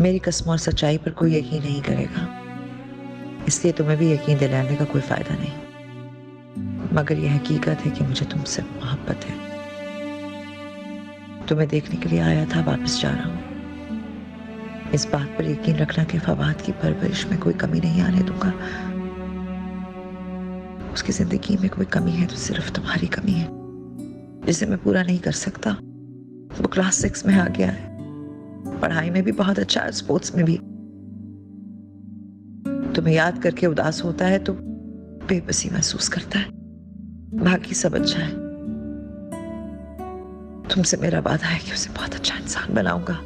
मेरी कसम और सच्चाई पर कोई यकीन नहीं करेगा, इसलिए तुम्हें भी यकीन दिलाने का कोई फायदा नहीं। मगर यह हकीकत है कि मुझे तुमसे मोहब्बत है। तुम्हें देखने के लिए आया था, वापस जा रहा हूं। इस बात पर यकीन रखना कि फवाद की परवरिश में कोई कमी नहीं आने दूंगा। उसकी जिंदगी में कोई कमी है तो सिर्फ तुम्हारी कमी है, जिसे मैं पूरा नहीं कर सकता। वो क्लास 6 में आ गया है, पढ़ाई में भी बहुत अच्छा है, स्पोर्ट्स में भी। तुम्हें याद करके उदास होता है तो बेबसी महसूस करता है, बाकी सब अच्छा है। तुमसे मेरा वादा है कि उसे बहुत अच्छा इंसान बनाऊंगा।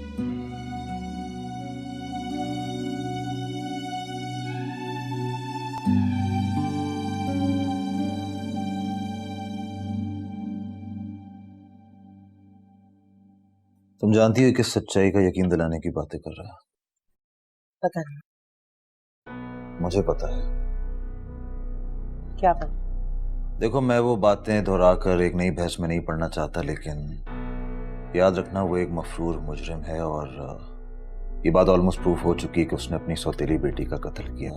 तुम जानती हो किस सच्चाई का यकीन दिलाने की बातें कर रहा है? पता नहीं। मुझे पता है। क्या पता? देखो, मैं वो बातें दोहरा कर एक नई बहस में नहीं पढ़ना चाहता, लेकिन याद रखना वो एक मफरूर मुजरिम है और ये बात ऑलमोस्ट प्रूफ हो चुकी है कि उसने अपनी सौतेली बेटी का कत्ल किया।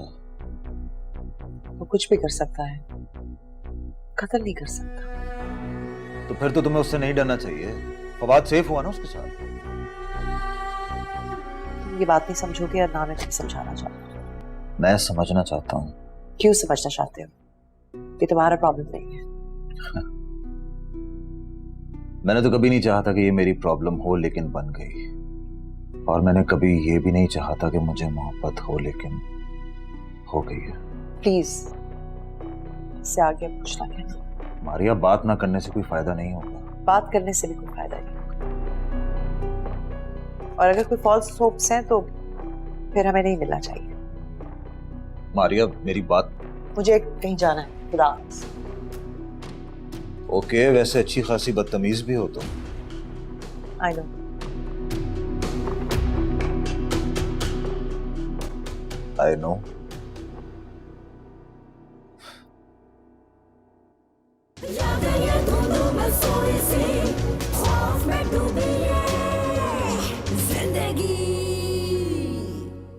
वो कुछ भी कर सकता है, कत्ल नहीं कर सकता। तो फिर तो तुम्हें उससे नहीं डरना चाहिए। फवाद सेफ हुआ ना उसके साथ। ये बात नहीं समझोगे और ना मैं तुम्हें समझाना चाहता हूँ। मैं समझना चाहता हूँ। क्यों समझना चाहते हो? ये तुम्हारा प्रॉब्लम नहीं है। मैंने तो कभी नहीं चाहा था कि ये मेरी प्रॉब्लम हो, लेकिन बन गई। और मैंने कभी ये भी नहीं चाहा था कि मुझे मोहब्बत हो, लेकिन हो गई है। प्लीज इससे आगे अब कुछ ना कहना। मारिया, बात ना करने से कोई फायदा नहीं होगा। बात करने से भी कोई फायदा नहीं होगा, और अगर कोई फॉल्स होप्स हैं तो फिर हमें नहीं मिलना चाहिए। मारिया, मेरी बात। मुझे कहीं जाना है, खुदा हाफिज़। ओके, वैसे अच्छी खासी बदतमीज भी हो तुम। I know. I know. खौफ में डूबी है जिंदगी।